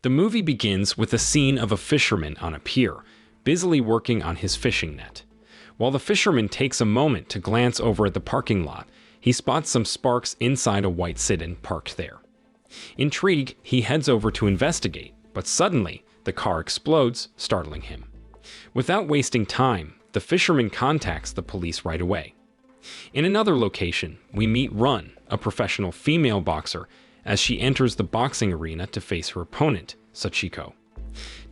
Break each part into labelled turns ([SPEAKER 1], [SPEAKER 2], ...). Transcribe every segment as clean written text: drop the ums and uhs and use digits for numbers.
[SPEAKER 1] The movie begins with a scene of a fisherman on a pier, busily working on his fishing net. While the fisherman takes a moment to glance over at the parking lot, he spots some sparks inside a white sedan parked there. Intrigued, he heads over to investigate, but suddenly, the car explodes, startling him. Without wasting time, the fisherman contacts the police right away. In another location, we meet Run, a professional female boxer, as she enters the boxing arena to face her opponent, Sachiko.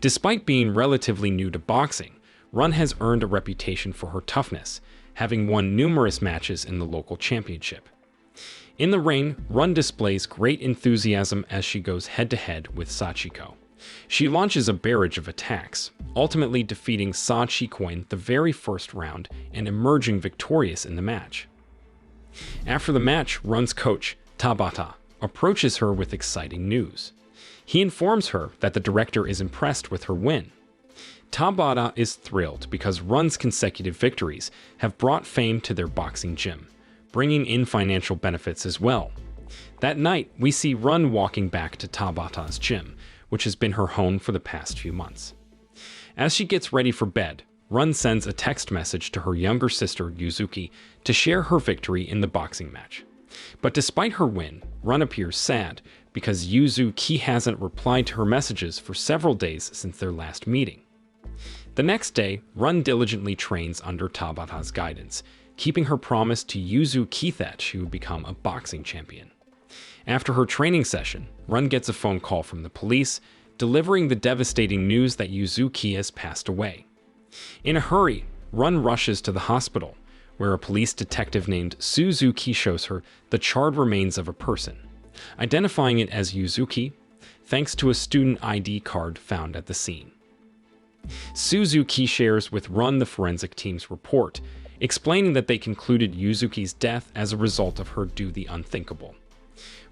[SPEAKER 1] Despite being relatively new to boxing, Run has earned a reputation for her toughness, having won numerous matches in the local championship. In the ring, Run displays great enthusiasm as she goes head-to-head with Sachiko. She launches a barrage of attacks, ultimately defeating Sachiko in the very first round and emerging victorious in the match. After the match, Run's coach, Tabata, approaches her with exciting news. He informs her that the director is impressed with her win. Tabata is thrilled because Run's consecutive victories have brought fame to their boxing gym, bringing in financial benefits as well. That night, we see Run walking back to Tabata's gym, which has been her home for the past few months. As she gets ready for bed, Run sends a text message to her younger sister, Yuzuki, to share her victory in the boxing match. But despite her win, Run appears sad because Yuzuki hasn't replied to her messages for several days since their last meeting. The next day, Run diligently trains under Tabata's guidance, keeping her promise to Yuzuki that she would become a boxing champion. After her training session, Run gets a phone call from the police, delivering the devastating news that Yuzuki has passed away. In a hurry, Run rushes to the hospital, where a police detective named Suzuki shows her the charred remains of a person, identifying it as Yuzuki, thanks to a student ID card found at the scene. Suzuki shares with Run the forensic team's report, explaining that they concluded Yuzuki's death as a result of her do the unthinkable.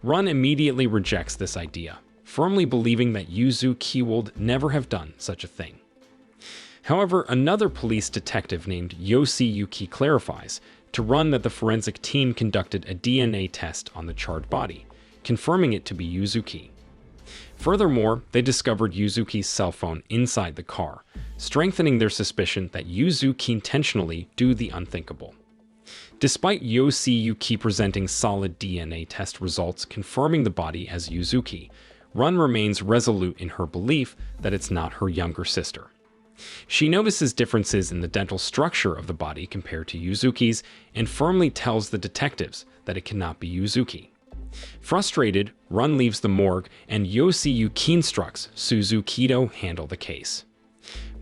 [SPEAKER 1] Run immediately rejects this idea, firmly believing that Yuzuki would never have done such a thing. However, another police detective named Yoshiyuki clarifies to Run that the forensic team conducted a DNA test on the charred body, confirming it to be Yuzuki. Furthermore, they discovered Yuzuki's cell phone inside the car, strengthening their suspicion that Yuzuki intentionally do the unthinkable. Despite Yoshiyuki presenting solid DNA test results confirming the body as Yuzuki, Run remains resolute in her belief that it's not her younger sister. She notices differences in the dental structure of the body compared to Yuzuki's and firmly tells the detectives that it cannot be Yuzuki. Frustrated, Run leaves the morgue and Yoshiyuki instructs Suzuki to handle the case.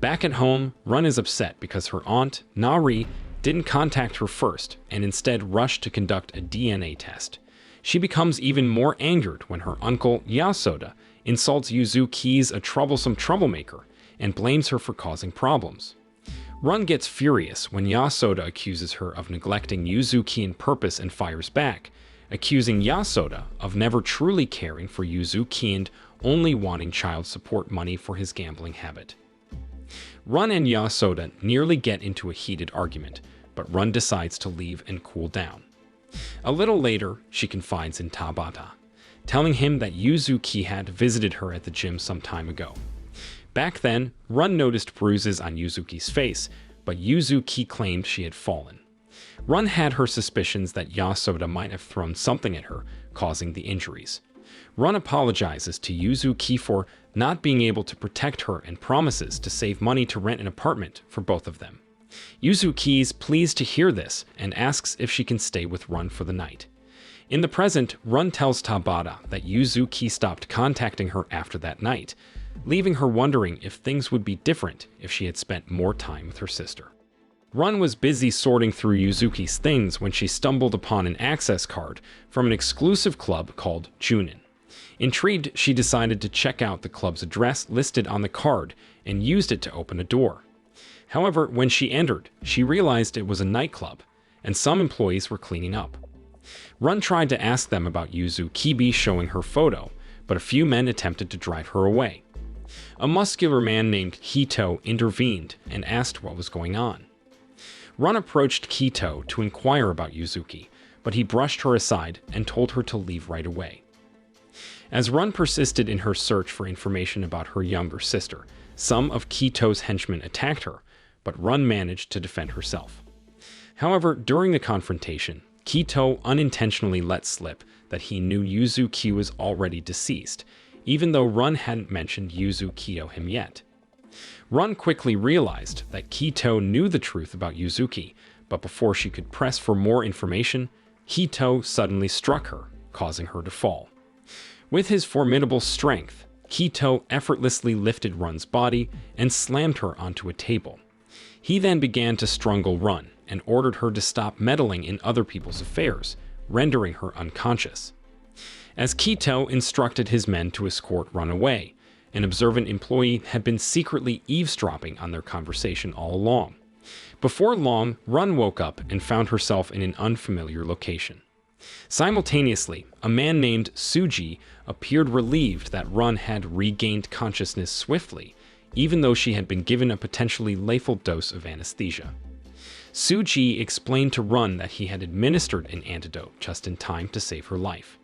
[SPEAKER 1] Back at home, Run is upset because her aunt, Nari, didn't contact her first and instead rushed to conduct a DNA test. She becomes even more angered when her uncle, Yasoda, insults Yuzuki's a troublesome troublemaker and blames her for causing problems. Run gets furious when Yasoda accuses her of neglecting Yuzuki on purpose and fires back, accusing Yasoda of never truly caring for Yuzuki and only wanting child support money for his gambling habit. Run and Yasoda nearly get into a heated argument, but Run decides to leave and cool down. A little later, she confides in Tabata, telling him that Yuzuki had visited her at the gym some time ago. Back then, Run noticed bruises on Yuzuki's face, but Yuzuki claimed she had fallen. Run had her suspicions that Yasoda might have thrown something at her, causing the injuries. Run apologizes to Yuzuki for not being able to protect her and promises to save money to rent an apartment for both of them. Yuzuki is pleased to hear this and asks if she can stay with Run for the night. In the present, Run tells Tabata that Yuzuki stopped contacting her after that night, leaving her wondering if things would be different if she had spent more time with her sister. Run was busy sorting through Yuzuki's things when she stumbled upon an access card from an exclusive club called Junin. Intrigued, she decided to check out the club's address listed on the card and used it to open a door. However, when she entered, she realized it was a nightclub, and some employees were cleaning up. Run tried to ask them about Yuzuki showing her photo, but a few men attempted to drive her away. A muscular man named Hito intervened and asked what was going on. Run approached Hito to inquire about Yuzuki, but he brushed her aside and told her to leave right away. As Run persisted in her search for information about her younger sister, some of Kito's henchmen attacked her, but Run managed to defend herself. However, during the confrontation, Kito unintentionally let slip that he knew Yuzuki was already deceased, even though Run hadn't mentioned Yuzuki to him yet. Run quickly realized that Kito knew the truth about Yuzuki, but before she could press for more information, Kito suddenly struck her, causing her to fall. With his formidable strength, Kito effortlessly lifted Run's body and slammed her onto a table. He then began to strangle Run and ordered her to stop meddling in other people's affairs, rendering her unconscious. As Kito instructed his men to escort Run away, an observant employee had been secretly eavesdropping on their conversation all along. Before long, Run woke up and found herself in an unfamiliar location. Simultaneously, a man named Suji appeared relieved that Run had regained consciousness swiftly, even though she had been given a potentially lethal dose of anesthesia. Suji explained to Run that he had administered an antidote just in time to save her life.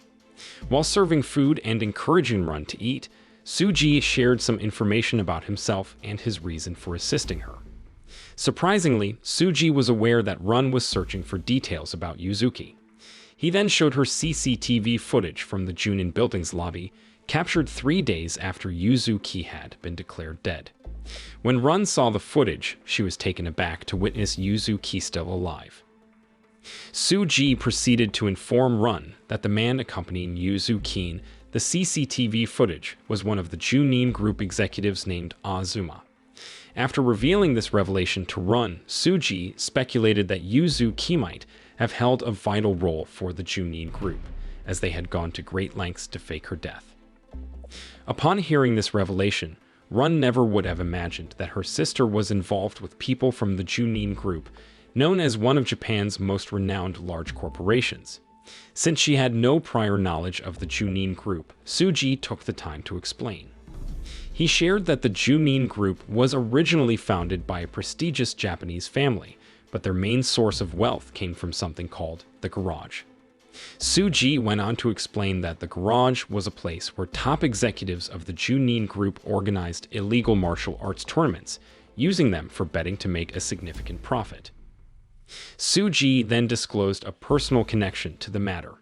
[SPEAKER 1] While serving food and encouraging Run to eat, Suji shared some information about himself and his reason for assisting her. Surprisingly, Suji was aware that Run was searching for details about Yuzuki. He then showed her CCTV footage from the Junin building's lobby, captured 3 days after Yuzuki had been declared dead. When Run saw the footage, she was taken aback to witness Yuzuki still alive. Suji proceeded to inform Run that the man accompanying Yuzuki, the CCTV footage, was one of the Junin group executives named Azuma. After revealing this revelation to Run, Suji speculated that Yuzuki might have held a vital role for the Junin group, as they had gone to great lengths to fake her death. Upon hearing this revelation, Run never would have imagined that her sister was involved with people from the Junin group, known as one of Japan's most renowned large corporations. Since she had no prior knowledge of the Junin group, Suji took the time to explain. He shared that the Junin group was originally founded by a prestigious Japanese family, but their main source of wealth came from something called the garage. Suji went on to explain that the garage was a place where top executives of the Junin group organized illegal martial arts tournaments, using them for betting to make a significant profit. Suji then disclosed a personal connection to the matter.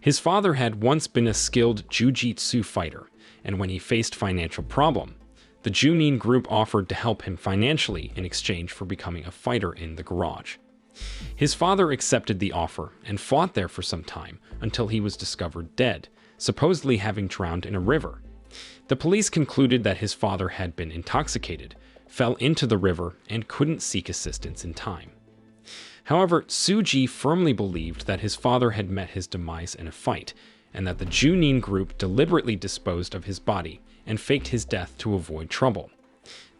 [SPEAKER 1] His father had once been a skilled jiu-jitsu fighter, and when he faced financial problem, the Junin group offered to help him financially in exchange for becoming a fighter in the garage. His father accepted the offer and fought there for some time until he was discovered dead, supposedly having drowned in a river. The police concluded that his father had been intoxicated, fell into the river, and couldn't seek assistance in time. However, Suji firmly believed that his father had met his demise in a fight, and that the Junin group deliberately disposed of his body and faked his death to avoid trouble.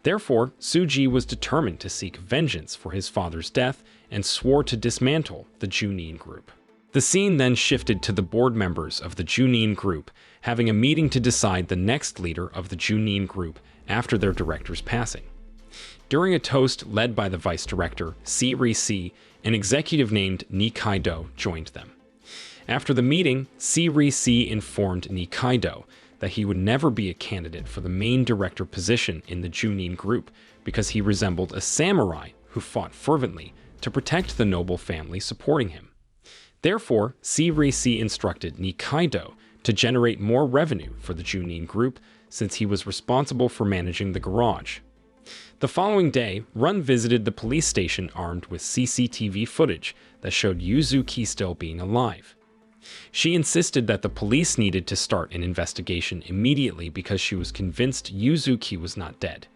[SPEAKER 1] Therefore, Suji was determined to seek vengeance for his father's death and swore to dismantle the Junin group. The scene then shifted to the board members of the Junin group having a meeting to decide the next leader of the Junin group after their director's passing. During a toast led by the vice director, C. an executive named Nikaido joined them. After the meeting, C. informed Nikaido that he would never be a candidate for the main director position in the Junin group because he resembled a samurai who fought fervently to protect the noble family supporting him. Therefore, C. instructed Nikaido to generate more revenue for the Junin group since he was responsible for managing the garage. The following day, Run visited the police station armed with CCTV footage that showed Yuzuki still being alive. She insisted that the police needed to start an investigation immediately because she was convinced Yuzuki was not dead.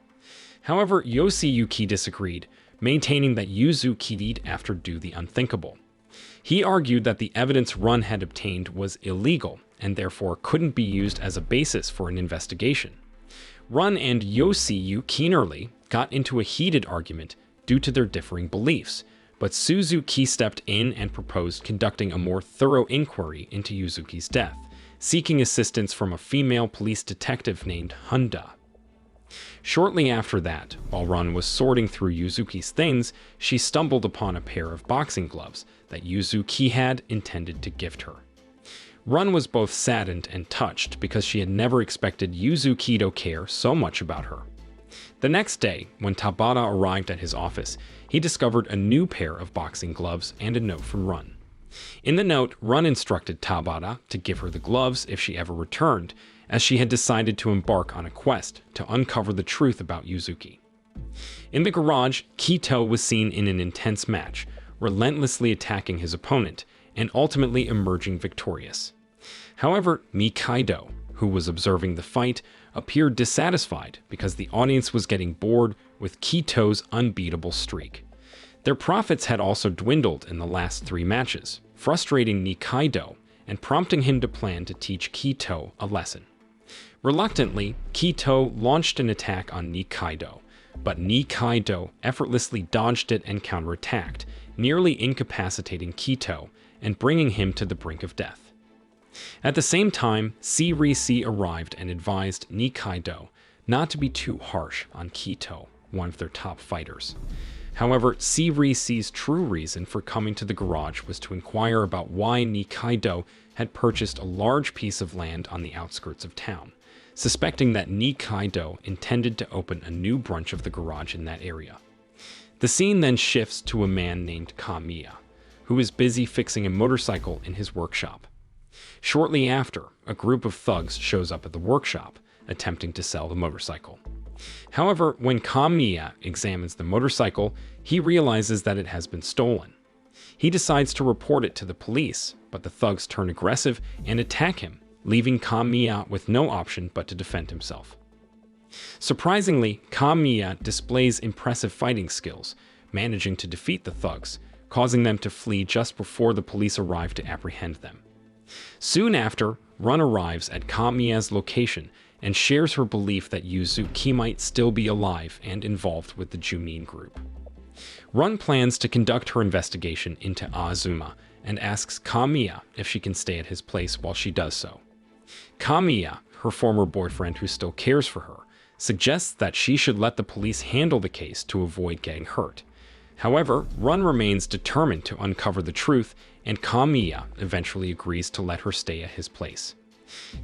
[SPEAKER 1] However, Yoshiyuki disagreed, maintaining that Yuzuki after do the unthinkable. He argued that the evidence Run had obtained was illegal and therefore couldn't be used as a basis for an investigation. Run and Yoshiyuki got into a heated argument due to their differing beliefs, but Suzuki stepped in and proposed conducting a more thorough inquiry into Yuzuki's death, seeking assistance from a female police detective named Honda. Shortly after that, while Run was sorting through Yuzuki's things, she stumbled upon a pair of boxing gloves that Yuzuki had intended to gift her. Run was both saddened and touched because she had never expected Yuzuki to care so much about her. The next day, when Tabata arrived at his office, he discovered a new pair of boxing gloves and a note from Run. In the note, Run instructed Tabata to give her the gloves if she ever returned, as she had decided to embark on a quest to uncover the truth about Yuzuki. In the garage, Kito was seen in an intense match, relentlessly attacking his opponent and ultimately emerging victorious. However, Mikaido, who was observing the fight, appeared dissatisfied because the audience was getting bored with Kito's unbeatable streak. Their profits had also dwindled in the last 3 matches, frustrating Nikaido and prompting him to plan to teach Kito a lesson. Reluctantly, Kito launched an attack on Nikaido, but Nikaido effortlessly dodged it and counterattacked, nearly incapacitating Kito and bringing him to the brink of death. At the same time, Risi arrived and advised Nikaido not to be too harsh on Kito, one of their top fighters. However, Risi's true reason for coming to the garage was to inquire about why Nikaido had purchased a large piece of land on the outskirts of town, suspecting that Nikaido intended to open a new branch of the garage in that area. The scene then shifts to a man named Kamiya, who is busy fixing a motorcycle in his workshop. Shortly after, a group of thugs shows up at the workshop, attempting to sell the motorcycle. However, when Kamiya examines the motorcycle, he realizes that it has been stolen. He decides to report it to the police, but the thugs turn aggressive and attack him, leaving Kamiya with no option but to defend himself. Surprisingly, Kamiya displays impressive fighting skills, managing to defeat the thugs, causing them to flee just before the police arrive to apprehend them. Soon after, Run arrives at Kamiya's location and shares her belief that Yuzuki might still be alive and involved with the Junin group. Run plans to conduct her investigation into Azuma and asks Kamiya if she can stay at his place while she does so. Kamiya, her former boyfriend who still cares for her, suggests that she should let the police handle the case to avoid getting hurt. However, Run remains determined to uncover the truth, and Kamiya eventually agrees to let her stay at his place.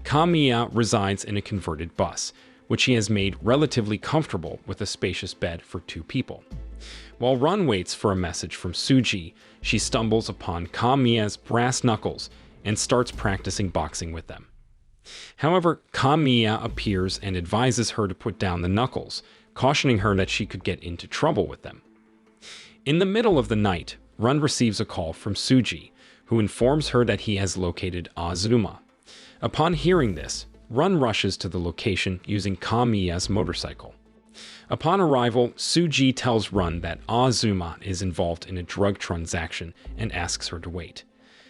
[SPEAKER 1] Kamiya resides in a converted bus, which he has made relatively comfortable with a spacious bed for 2 people. While Run waits for a message from Suji, she stumbles upon Kamiya's brass knuckles and starts practicing boxing with them. However, Kamiya appears and advises her to put down the knuckles, cautioning her that she could get into trouble with them. In the middle of the night, Run receives a call from Suji, who informs her that he has located Azuma. Upon hearing this, Run rushes to the location using Kamiya's motorcycle. Upon arrival, Suji tells Run that Azuma is involved in a drug transaction and asks her to wait.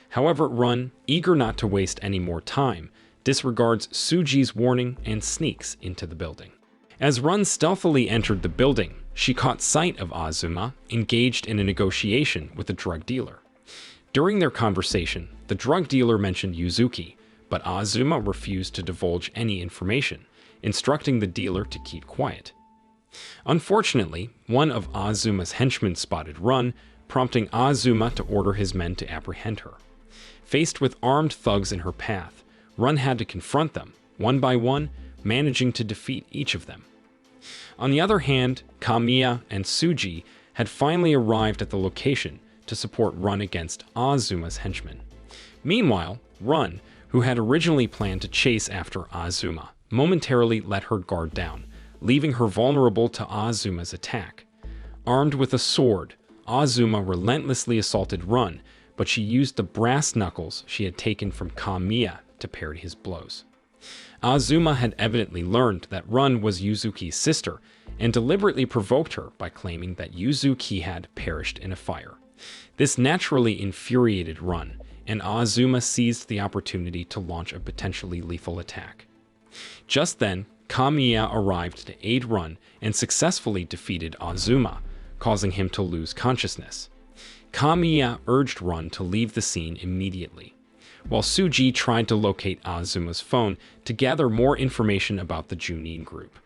[SPEAKER 1] However, Run, eager not to waste any more time, disregards Suji's warning and sneaks into the building. As Run stealthily entered the building, she caught sight of Azuma engaged in a negotiation with a drug dealer. During their conversation, the drug dealer mentioned Yuzuki, but Azuma refused to divulge any information, instructing the dealer to keep quiet. Unfortunately, one of Azuma's henchmen spotted Run, prompting Azuma to order his men to apprehend her. Faced with armed thugs in her path, Run had to confront them, one by one, managing to defeat each of them. On the other hand, Kamiya and Suji had finally arrived at the location to support Run against Azuma's henchmen. Meanwhile, Run, who had originally planned to chase after Azuma, momentarily let her guard down, leaving her vulnerable to Azuma's attack. Armed with a sword, Azuma relentlessly assaulted Run, but she used the brass knuckles she had taken from Kamiya to parry his blows. Azuma had evidently learned that Run was Yuzuki's sister and deliberately provoked her by claiming that Yuzuki had perished in a fire. This naturally infuriated Run, and Azuma seized the opportunity to launch a potentially lethal attack. Just then, Kamiya arrived to aid Run and successfully defeated Azuma, causing him to lose consciousness. Kamiya urged Run to leave the scene immediately, while Suji tried to locate Azuma's phone to gather more information about the Junin group.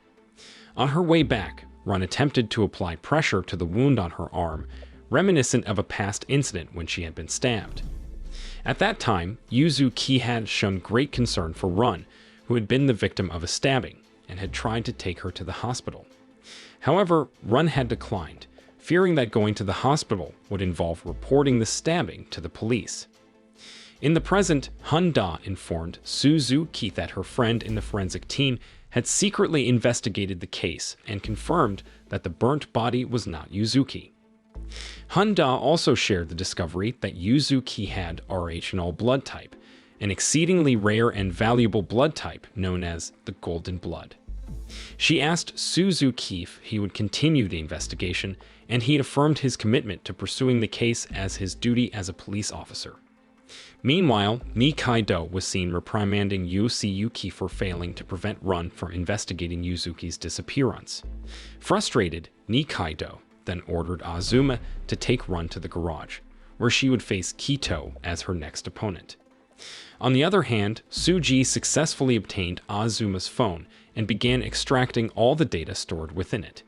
[SPEAKER 1] On her way back, Run attempted to apply pressure to the wound on her arm, reminiscent of a past incident when she had been stabbed. At that time, Yuzu Ki had shown great concern for Run, who had been the victim of a stabbing, and had tried to take her to the hospital. However, Run had declined, fearing that going to the hospital would involve reporting the stabbing to the police. In the present, Hun Da informed Suzu Ki that her friend in the forensic team had secretly investigated the case and confirmed that the burnt body was not Yuzuki. Hun Da also shared the discovery that Yuzuki had Rh blood type, an exceedingly rare and valuable blood type known as the golden blood. She asked Suzuki if he would continue the investigation, and he affirmed his commitment to pursuing the case as his duty as a police officer. Meanwhile, Ni Kaido was seen reprimanding Yuki for failing to prevent Run from investigating Yuzuki's disappearance. Frustrated, Ni Kaido then ordered Azuma to take Run to the garage, where she would face Kito as her next opponent. On the other hand, Suji successfully obtained Azuma's phone and began extracting all the data stored within it.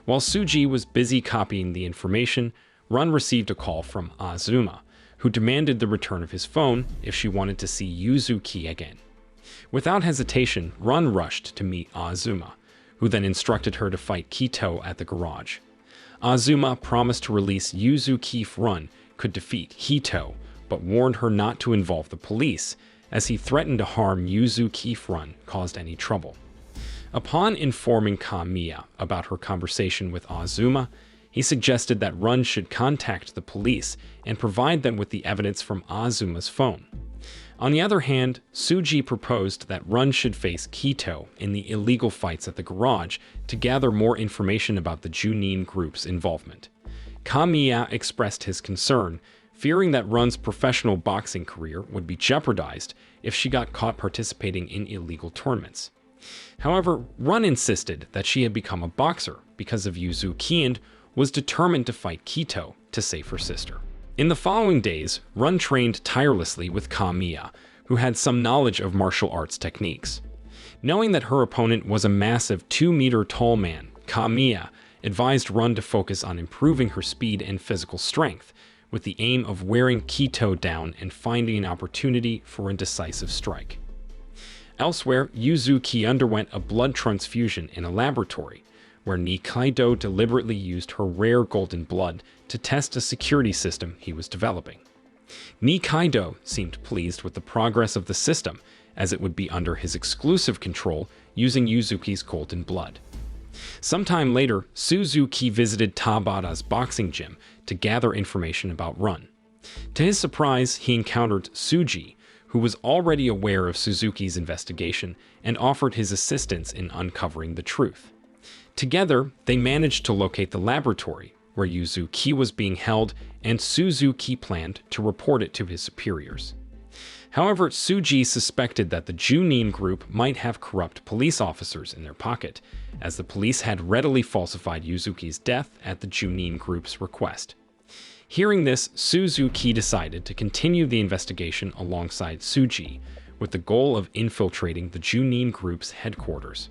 [SPEAKER 1] While Suji was busy copying the information, Run received a call from Azuma, who demanded the return of his phone if she wanted to see Yuzuki again. Without hesitation, Run rushed to meet Azuma, who then instructed her to fight Kito at the garage. Azuma promised to release Yuzuki if Run could defeat Kito, but warned her not to involve the police, as he threatened to harm Yuzuki if Run caused any trouble. Upon informing Kamiya about her conversation with Azuma, he suggested that Run should contact the police and provide them with the evidence from Azuma's phone. On the other hand, Suji proposed that Run should face Kito in the illegal fights at the garage to gather more information about the Junin group's involvement. Kamiya expressed his concern, fearing that Run's professional boxing career would be jeopardized if she got caught participating in illegal tournaments. However, Run insisted that she had become a boxer because of Yuzuki and was determined to fight Kito to save her sister. In the following days, Run trained tirelessly with Kamiya, who had some knowledge of martial arts techniques. Knowing that her opponent was a massive 2-meter-tall man, Kamiya advised Run to focus on improving her speed and physical strength, with the aim of wearing Kito down and finding an opportunity for a decisive strike. Elsewhere, Yuzuki underwent a blood transfusion in a laboratory, where Nikaido deliberately used her rare golden blood to test a security system he was developing. Nikaido seemed pleased with the progress of the system, as it would be under his exclusive control using Yuzuki's golden blood. Sometime later, Suzuki visited Tabata's boxing gym to gather information about Run. To his surprise, he encountered Suji, who was already aware of Suzuki's investigation and offered his assistance in uncovering the truth. Together, they managed to locate the laboratory where Yuzuki was being held, and Suzuki planned to report it to his superiors. However, Suji suspected that the Junin group might have corrupt police officers in their pocket, as the police had readily falsified Yuzuki's death at the Junin group's request. Hearing this, Suzuki decided to continue the investigation alongside Suji, with the goal of infiltrating the Junin group's headquarters.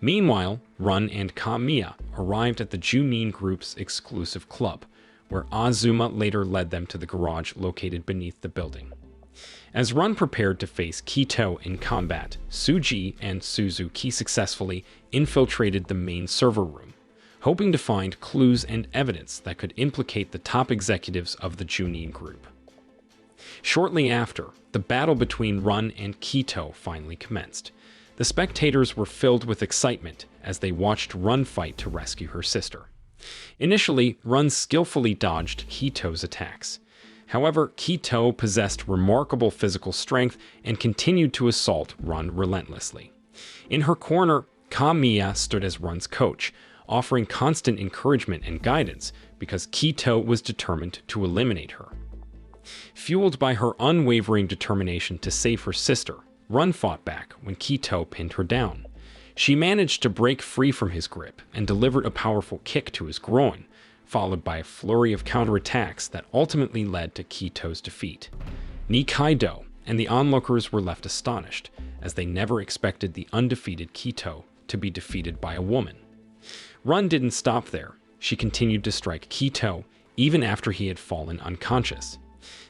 [SPEAKER 1] Meanwhile, Run and Kamiya arrived at the Junin group's exclusive club, where Azuma later led them to the garage located beneath the building. As Run prepared to face Kito in combat, Suji and Suzuki successfully infiltrated the main server room, hoping to find clues and evidence that could implicate the top executives of the Junin group. Shortly after, the battle between Run and Kito finally commenced. The spectators were filled with excitement as they watched Run fight to rescue her sister. Initially, Run skillfully dodged Kito's attacks. However, Kito possessed remarkable physical strength and continued to assault Run relentlessly. In her corner, Kamiya stood as Run's coach, offering constant encouragement and guidance because Kito was determined to eliminate her. Fueled by her unwavering determination to save her sister, Run fought back when Kito pinned her down. She managed to break free from his grip and delivered a powerful kick to his groin, followed by a flurry of counterattacks that ultimately led to Kito's defeat. Nikaido and the onlookers were left astonished, as they never expected the undefeated Kito to be defeated by a woman. Run didn't stop there. She continued to strike Kito even after he had fallen unconscious.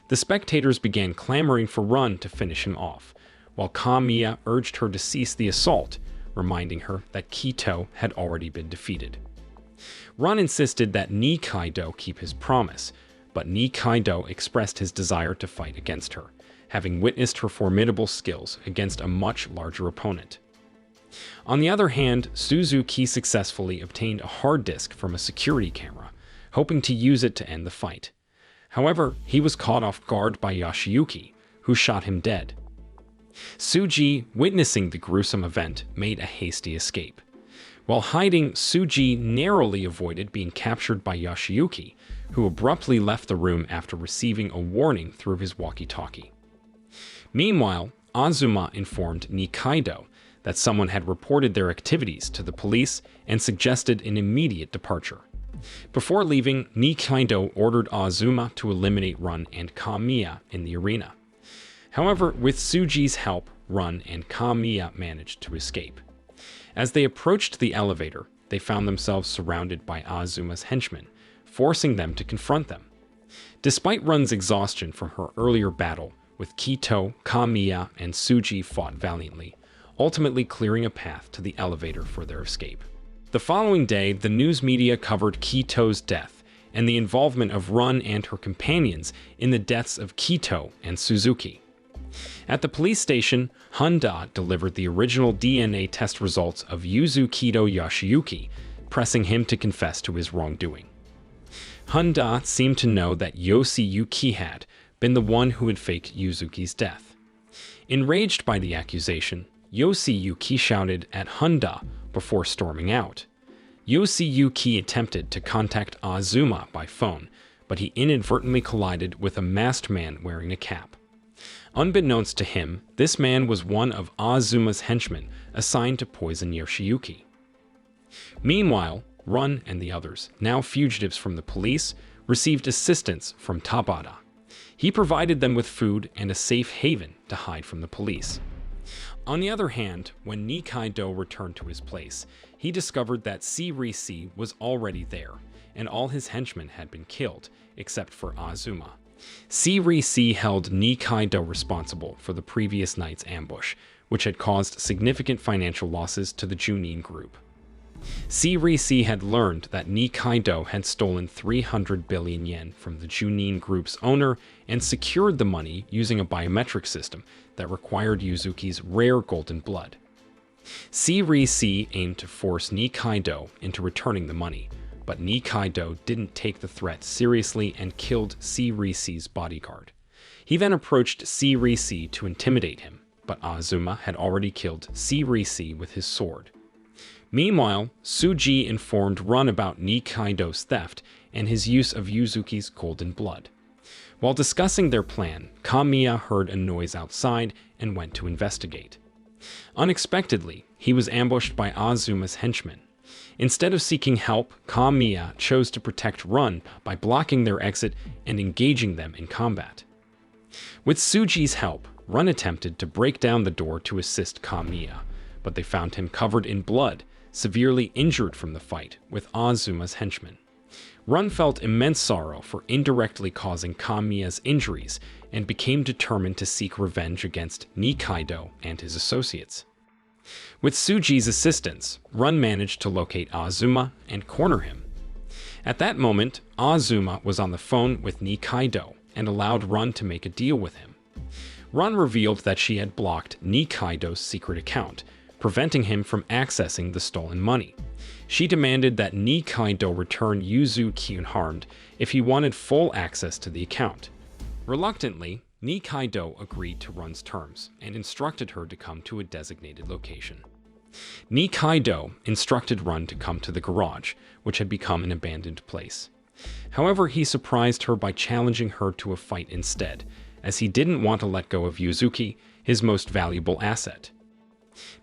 [SPEAKER 1] The spectators began clamoring for Run to finish him off, while Kamiya urged her to cease the assault, reminding her that Kito had already been defeated. Run insisted that Nikaido keep his promise, but Nikaido expressed his desire to fight against her, having witnessed her formidable skills against a much larger opponent. On the other hand, Suzuki successfully obtained a hard disk from a security camera, hoping to use it to end the fight. However, he was caught off guard by Yoshiyuki, who shot him dead. Tsuji, witnessing the gruesome event, made a hasty escape. While hiding, Tsuji narrowly avoided being captured by Yoshiyuki, who abruptly left the room after receiving a warning through his walkie-talkie. Meanwhile, Azuma informed Nikaido that someone had reported their activities to the police and suggested an immediate departure. Before leaving, Nikaido ordered Azuma to eliminate Run and Kamiya in the arena. However, with Tsuji's help, Run and Kamiya managed to escape. As they approached the elevator, they found themselves surrounded by Azuma's henchmen, forcing them to confront them. Despite Run's exhaustion from her earlier battle, with Kito, Kamiya, and Tsuji fought valiantly, ultimately clearing a path to the elevator for their escape. The following day, the news media covered Kito's death and the involvement of Run and her companions in the deaths of Kito and Suzuki. At the police station, Honda delivered the original DNA test results of Yuzukito Yoshiyuki, pressing him to confess to his wrongdoing. Honda seemed to know that Yoshiyuki had been the one who had faked Yuzuki's death. Enraged by the accusation, Yoshiyuki shouted at Honda before storming out. Yoshiyuki attempted to contact Azuma by phone, but he inadvertently collided with a masked man wearing a cap. Unbeknownst to him, this man was one of Azuma's henchmen assigned to poison Yoshiyuki. Meanwhile, Run and the others, now fugitives from the police, received assistance from Tabata. He provided them with food and a safe haven to hide from the police. On the other hand, when Nikaido returned to his place, he discovered that Risi was already there, and all his henchmen had been killed, except for Azuma. Risi held Nikaido responsible for the previous night's ambush, which had caused significant financial losses to the Junin group. Risi had learned that Nikaido had stolen 300 billion yen from the Junin group's owner and secured the money using a biometric system that required Yuzuki's rare golden blood. Risi aimed to force Nikaido into returning the money, but Nikaido didn't take the threat seriously and killed Risi's bodyguard. He then approached Risi to intimidate him, but Azuma had already killed Risi with his sword. Meanwhile, Tsuji informed Run about Nikaido's theft and his use of Yuzuki's golden blood. While discussing their plan, Kamiya heard a noise outside and went to investigate. Unexpectedly, he was ambushed by Azuma's henchmen. Instead of seeking help, Kamiya chose to protect Run by blocking their exit and engaging them in combat. With Tsuji's help, Run attempted to break down the door to assist Kamiya, but they found him covered in blood, severely injured from the fight with Azuma's henchmen. Run felt immense sorrow for indirectly causing Kamiya's injuries and became determined to seek revenge against Nikaido and his associates. With Tsuji's assistance, Run managed to locate Azuma and corner him. At that moment, Azuma was on the phone with Nikaido and allowed Run to make a deal with him. Run revealed that she had blocked Nikaido's secret account, preventing him from accessing the stolen money. She demanded that Nikaido return Yuzuki unharmed if he wanted full access to the account. Reluctantly, Nikaido agreed to Run's terms and instructed her to come to a designated location. Nikaido instructed Run to come to the garage, which had become an abandoned place. However, he surprised her by challenging her to a fight instead, as he didn't want to let go of Yuzuki, his most valuable asset.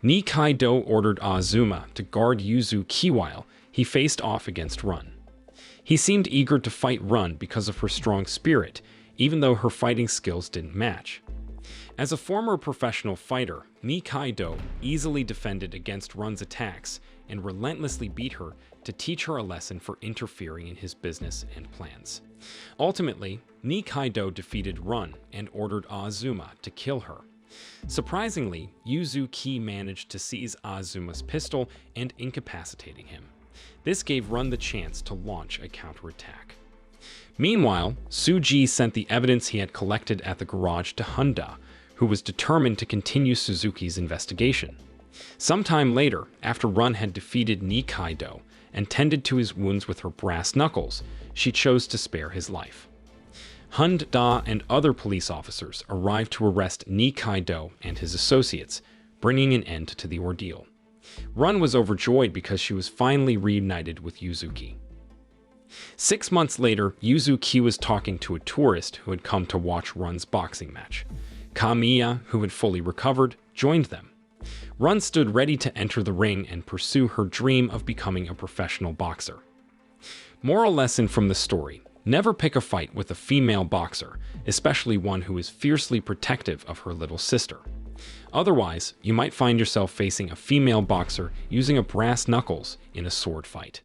[SPEAKER 1] Nikaido ordered Azuma to guard Yuzuki while he faced off against Run. He seemed eager to fight Run because of her strong spirit, even though her fighting skills didn't match. As a former professional fighter, Nikaido easily defended against Run's attacks and relentlessly beat her to teach her a lesson for interfering in his business and plans. Ultimately, Nikaido defeated Run and ordered Azuma to kill her. Surprisingly, Yuzuki managed to seize Azuma's pistol and incapacitating him. This gave Run the chance to launch a counterattack. Meanwhile, Tsuji sent the evidence he had collected at the garage to Honda, who was determined to continue Suzuki's investigation. Sometime later, after Run had defeated Nikaido and tended to his wounds with her brass knuckles, she chose to spare his life. Honda and other police officers arrived to arrest Nikaido and his associates, bringing an end to the ordeal. Run was overjoyed because she was finally reunited with Yuzuki. 6 months later, Yuzuki was talking to a tourist who had come to watch Run's boxing match. Kamiya, who had fully recovered, joined them. Run stood ready to enter the ring and pursue her dream of becoming a professional boxer. Moral lesson from the story: never pick a fight with a female boxer, especially one who is fiercely protective of her little sister. Otherwise, you might find yourself facing a female boxer using a brass knuckles in a sword fight.